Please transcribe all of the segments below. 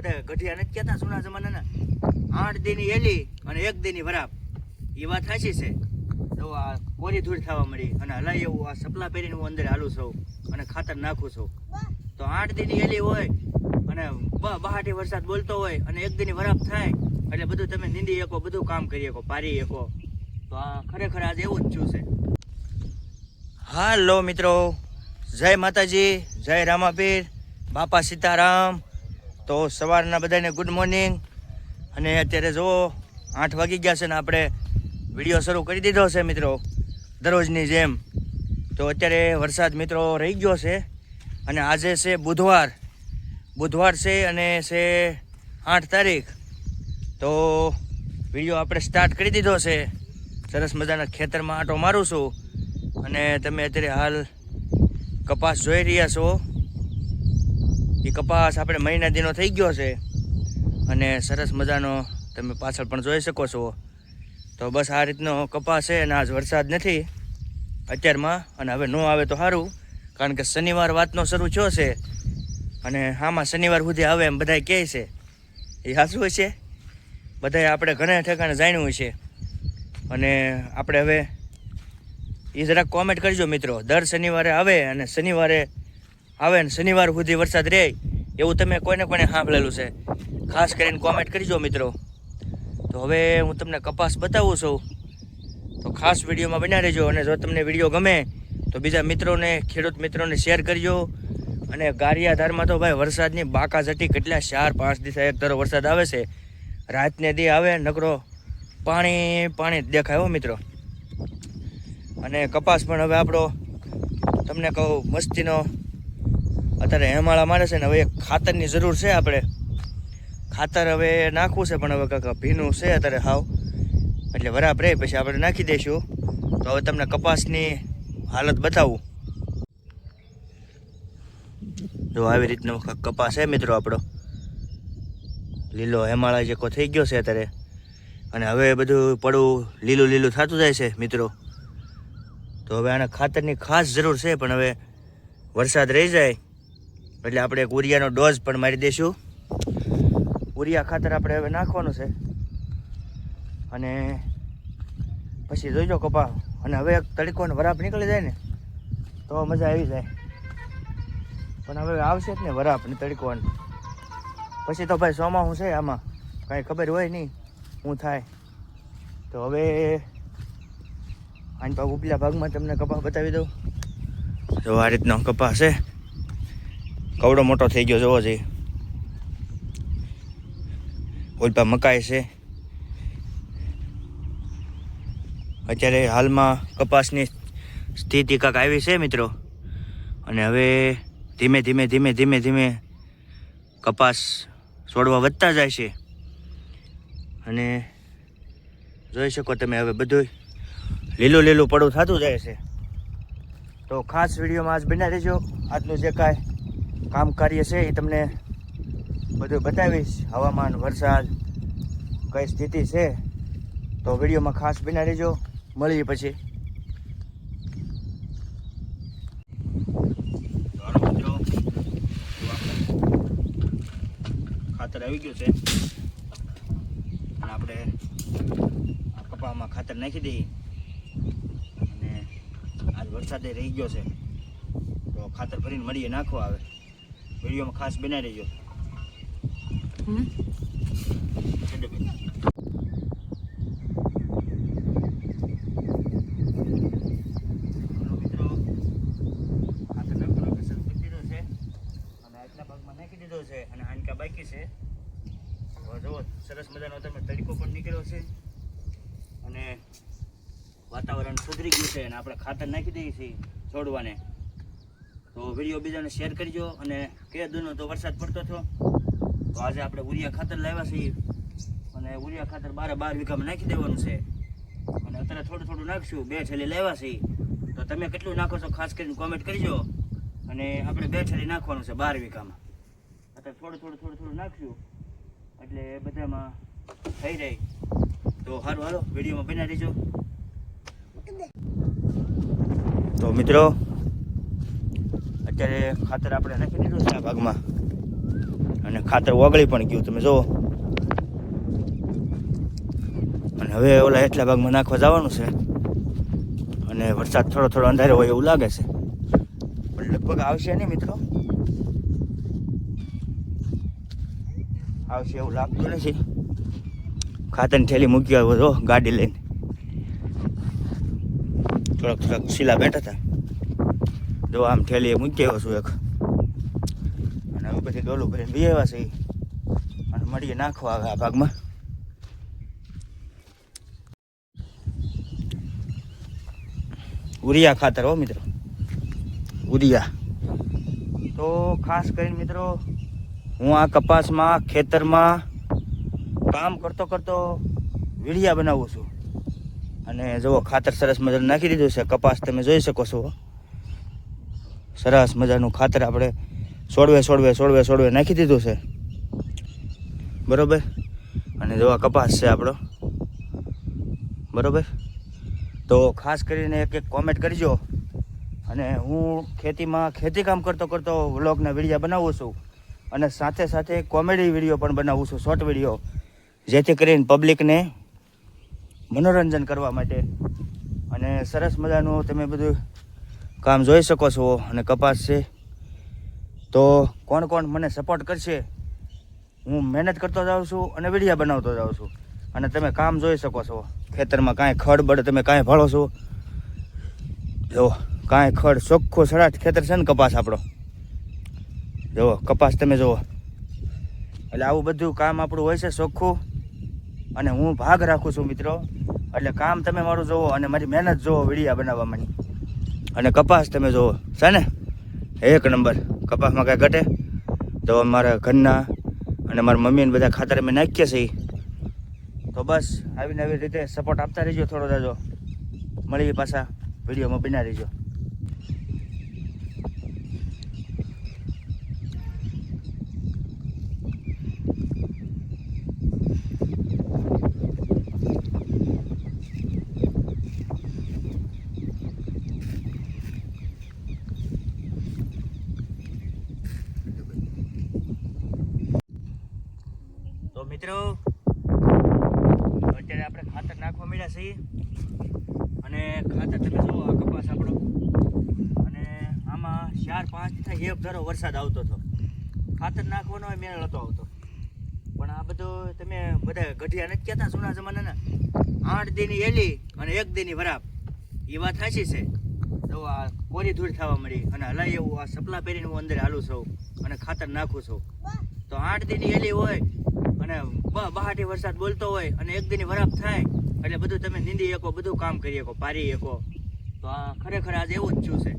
બધા ગઢિયા નથી કહેતા જૂના જમાનાના 8 દીની એલી અને 1 દીની વરાપ. એ વાત સાચી છે. તો આ કોરી ધૂળ થવા મળી અને હલાય એવું આ સપલા પહેરીને હું અંદર હાલું છું અને ખાતર નાખું છું. તો 8 દીની એલી હોય અને બહાટી વરસાદ બોલતો હોય અને 1 દીની વરાપ થાય એટલે બધું તમે નીંદી શકો, બધું કામ કરી શકો, પારી શકો. તો આ ખરેખર આજે એવું જ થયું છે. હાલો મિત્રો, જય માતાજી, જય રામાપીર, બાપા સીતારામ. તો સવારના બધાને ગુડ મોર્નિંગ. અને અત્યારે જુઓ 8 વાગી ગયા છે ને આપણે વિડીયો શરૂ કરી દીધો છે મિત્રો, દરરોજની જેમ. તો અત્યારે વરસાદ મિત્રો રહી ગયો છે અને આજે છે બુધવાર છે અને છે 8 તારીખ. તો વિડીયો આપણે સ્ટાર્ટ કરી દીધો છે. સરસ મજાના ખેતરમાં આંટો મારું છું અને તમે અત્યારે હાલ કપાસ જોઈ રહ્યા છો. એ કપાસ આપણે મહિના દિનો થઈ ગયો છે અને સરસ મજાનો તમે પાછળ પણ જોઈ શકો છો. તો બસ આ રીતનો કપાસ છે અને આજ વરસાદ નથી અત્યારમાં, અને હવે ન આવે તો સારું, કારણ કે શનિવાર વાતનો શરૂ થયો છે અને આમાં શનિવાર સુધી આવે એમ બધા કહે છે. એ સાચું છે, બધાએ આપણે ઘણા ઠેકાણે જાણ્યું છે. અને આપણે હવે એ જરાક કોમેન્ટ કરજો મિત્રો, દર શનિવારે આવે અને શનિવારે આવે ને શનિવાર સુધી વરસાદ રહે એવું તમે કોઈને સાંભળેલું છે? ખાસ કરીને કોમેન્ટ કરજો મિત્રો. તો હવે હું તમને કપાસ બતાવું છું, તો ખાસ વિડીયોમાં બન્યા રહેજો. અને જો તમને વિડીયો ગમે તો બીજા મિત્રોને, ખેડૂત મિત્રોને શેર કરજો. અને ગારિયાધારમાં તો ભાઈ વરસાદની બાકાઝટી કેટલા 4-5 દિવસ એક ધારો વરસાદ આવે છે, રાતને દી આવે નકરો પાણી જ દેખાય હો મિત્રો. અને કપાસ પણ હવે આપણો તમને કહું મસ્તીનો અત્યારે હેમાળા મારે છે ને હવે ખાતરની જરૂર છે. આપણે ખાતર હવે નાખવું છે પણ હવે કાંઈક ભીનું છે અત્યારે હાવ, એટલે વરાપ રહે પછી આપણે નાખી દઈશું. તો હવે તમને કપાસની હાલત બતાવું. જો આવી રીતનો કપાસ છે મિત્રો આપણો, લીલો હેમાળા જેકો થઈ ગયો છે અત્યારે. અને હવે બધું પડવું લીલું થતું જાય છે મિત્રો. તો હવે આના ખાતરની ખાસ જરૂર છે, પણ હવે વરસાદ રહી જાય એટલે આપણે એક ઉરિયાનો ડોઝ પણ મારી દઈશું. ઉરિયા ખાતર આપણે હવે નાખવાનું છે અને પછી જોઈજો કપા. અને હવે એક તડકોનો વરાપ નીકળી જાય ને તો મજા આવી જાય, પણ હવે આવશે જ ને વરાપ ને તડકો. પછી તો ભાઈ ચોમાસું છે, આમાં કાંઈ ખબર હોય નહીં શું થાય. તો હવે આની પાછું ઉપલા ભાગમાં તમને કપા બતાવી દઉં. જો આ રીતનો કપા છે, કવડો મોટો થઈ ગયો જોવો જોઈએ. ઓલપા મકાઈ છે. અત્યારે હાલમાં કપાસની સ્થિતિ કાંક આવી છે મિત્રો. અને હવે ધીમે ધીમે કપાસ છોડવા વધતા જાય છે. અને જોઈ શકો તમે હવે બધું લીલું પડું થતું જાય છે. તો ખાસ વિડીયોમાં આજ બન્યા રહેજો. આજનું જે કાંઈ કામ કાર્ય છે એ તમને બધું બતાવીશ. હવામાન, વરસાદ, કઈ સ્થિતિ છે, તો વિડીયોમાં ખાસ બન્યા રહેજો. મળીએ પછી. ખાતર આવી ગયું છે અને આપણે આ કપામાં ખાતર નાખી દઈએ. અને આજ વરસાદે રહી ગયો છે તો ખાતર ભરીને મળીએ, નાખવા આવે. વિડીયોમાં ખાસ બનાવી દેજો. મિત્રો ખાતર નાખવાનો કસર કરી દીધો છે અને આજના ભાગમાં નાખી દીધો છે અને આનકા બાકી છે. જુઓ સરસ મજાનો તમે તડકો પણ નીકળ્યો છે અને વાતાવરણ સુધરી ગયું છે અને આપણે ખાતર નાખી દઈએ છીએ છોડવાને. તો વિડીયો બીજાને શેર કરજો. અને કે દૂનો તો વરસાદ પડતો હતો તો આજે આપણે ઉરિયા ખાતર લાવ્યા છીએ અને ઉરિયા ખાતર 12 વીઘામાં નાખી દેવાનું છે. અને અત્યારે થોડું નાખશું. 2 છેલ્લી લાવ્યા છીએ, તો તમે કેટલું નાખો છો ખાસ કરીને કોમેન્ટ કરજો. અને આપણે 2 છેલ્લી નાખવાનું છે 12 વીઘામાં. અત્યારે થોડું નાખશું એટલે બધામાં થઈ રહી. તો સારું, હાલો વિડીયોમાં બન્યા રહેજો. તો મિત્રો અત્યારે ખાતર આપણે નાખી દીધું છે આ ભાગમાં અને ખાતર ઓગળી પણ ગયું તમે જુઓ. અને હવે ઓલા એટલા ભાગમાં નાખવા જવાનું છે. અને વરસાદ થોડો થોડો અંધારો હોય એવું લાગે છે, પણ લગભગ આવશે નહીં મિત્રો, આવશે એવું લાગતું નથી. ખાતરની થેલી મૂકી આવ્યો જો ગાડી લઈને, થોડાક શીલા બેઠા હતા, જો આમ થેલી મૂકી આવ્યો છું એક. અને હવે પછી ડોલું ભરીને બી આવ્યા છે અને મળીએ નાખવા આવે આ ભાગમાં. ઉરિયા ખાતર હો મિત્રો, ઉરિયા. તો ખાસ કરીને મિત્રો હું આ કપાસમાં ખેતરમાં કામ કરતો કરતો વીડિયા બનાવું છું. અને જુઓ ખાતર સરસ મજાનું નાખી દીધું છે. કપાસ તમે જોઈ શકો છો, સરસ મજાનું ખાતર આપણે સોળવે નાખી દીધું છે, બરોબર. અને જો આ કપાસ છે આપણો, બરોબર. તો ખાસ કરીને એક કોમેન્ટ કરજો. અને હું ખેતી કામ કરતો વ્લોગના વિડીયો બનાવું છું, અને સાથે સાથે કોમેડી વિડીયો પણ બનાવું છું, શોર્ટ વિડીયો, જેથી કરીને પબ્લિકને મનોરંજન કરવા માટે. અને સરસ મજાનું તમે બધું કામ જોઈ શકો છો. અને કપાસ છે તો કોણ કોણ મને સપોર્ટ કરશે, હું મહેનત કરતો જાઉં છું અને વિડીયો બનાવતો જાઉં છું. અને તમે કામ જોઈ શકો છો. ખેતરમાં કાંઈ ખડ તમે કાંઈ ભાળો છો, જો કાંઈ ખડ ચોખ્ખું સડાટ ખેતર છે ને કપાસ આપણો. જુઓ કપાસ તમે જુઓ, એટલે આવું બધું કામ આપણું હોય છે ચોખ્ખું. અને હું ભાગ રાખું છું મિત્રો, એટલે કામ તમે મારું જુઓ અને મારી મહેનત જુઓ વિડીયા બનાવવાની. અને કપાસ તમે જુઓ છે ને એક નંબર, કપાસમાં કાંઈ ઘટે. તો મારા ઘરના અને મારા મમ્મીને બધા ખાતર અમે નાખીએ છીએ. તો બસ આવી રીતે સપોર્ટ આપતા રહીજો થોડો જાજો. મળીએ પાછા વિડીયોમાં બના રહીજો. તો મિત્રો અત્યારે આપણે ખાતર નાખવા મળ્યા છીએ. અને ખાતર તમે જુઓ આ કપાસ આપણો, અને આમાં 4-5 થી એક ધારો વરસાદ આવતો હતો. ખાતર નાખવાનો મેળ નહોતો આવતો. પણ આ બધું તમે બધા ગઢિયા નથી કહેતા જૂના જમાનાના, 8 દીની એલી અને 1 દીની વરાપ, એ વાત સાચી છે. તો આ કોરી ધૂળ થવા મળી અને હલાય એવું આ સપલા પહેરીને હું અંદર હાલું છું અને ખાતર નાખું છું. તો 8 દીની એલી હોય અને બહાટી વરસાદ બોલતો હોય અને 1 દીની વરાપ થાય એટલે બધું તમે નીંદી શકો, બધું કામ કરી શકો, પારી શકો. તો આ ખરેખર આજ એવું જ થયું છે.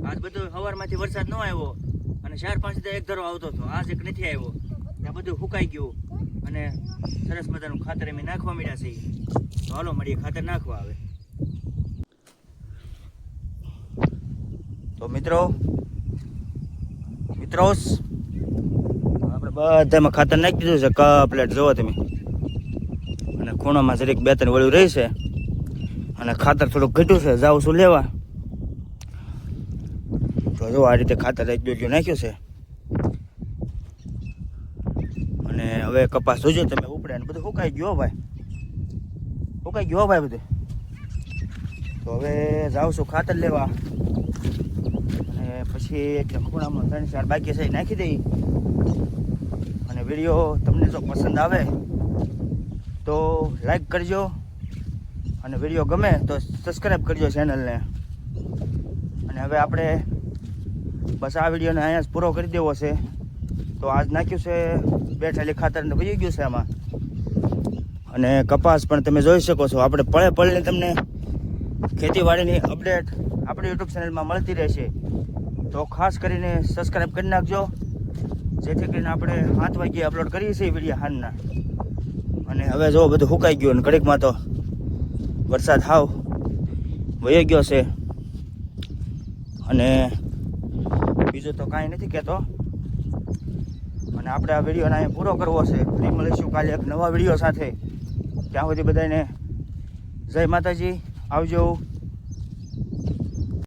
આજ બધું સવારમાંથી વરસાદ ન આવ્યો અને 4-5 દી એક ધારો આવતો હતો, આજ એક નથી આવ્યો. ત્યાં બધું સુકાઈ ગયું અને સરસ મજાનું ખાતર અમે નાખવા મળ્યા છે. તો હાલો મળીએ ખાતર નાખવા આવે. તો મિત્રો આપણે બધામાં ખાતર નાખી દીધું છે. કમ્પ્લેટ જોવો તમે. અને ખૂણામાં જરીક 2-3 વળ્યું રહી છે. અને ખાતર થોડુંક ઘટ્યું છે, જાઉં છું લેવા. તો જો આ રીતે ખાતર 1-2 નાખ્યું છે. અને હવે કપાસ જોજો તમે ઉપડે અને બધું સુકાઈ ગયો ભાઈ, બધું. તો હવે જાઉં છું ખાતર લેવા. અને પછી એટલે ખૂણામાં 3-4 બાકી છે નાખી દઈ. અને વિડીયો તમને જો પસંદ આવે તો લાઈક કરજો, અને વિડીયો ગમે તો સબસ્ક્રાઈબ કરજો ચેનલને. અને હવે આપણે બસ આ વિડીયોને અહીંયા જ પૂરો કરી દેવો છે. તો આજ નાખ્યું છે 2 થેલી ખાતર ને વહી ગયું છે આમાં. અને કપાસ પણ તમે જોઈ શકો છો. આપણે પળે તમને ખેતીવાડીની અપડેટ આપણી યુટ્યુબ ચેનલમાં મળતી રહેશે. તો ખાસ કરીને સબસ્ક્રાઈબ કરી નાખજો, જેથી કરીને આપણે 7 વાગ્યે અપલોડ કરીએ છીએ વિડીયો હાલના. અને હવે જો બધું સુકાઈ ગયું અને ઘડીકમાં તો વરસાદ હાવ વહી ગયો છે. અને બીજું તો કાંઈ નથી કહેતો. અને આપણે આ વિડીયોને અહીંયા પૂરો કરવો છે. ફરી મળીશું કાલે એક નવા વિડીયો સાથે. ત્યાં સુધી બધાને જય માતાજી, આવજો.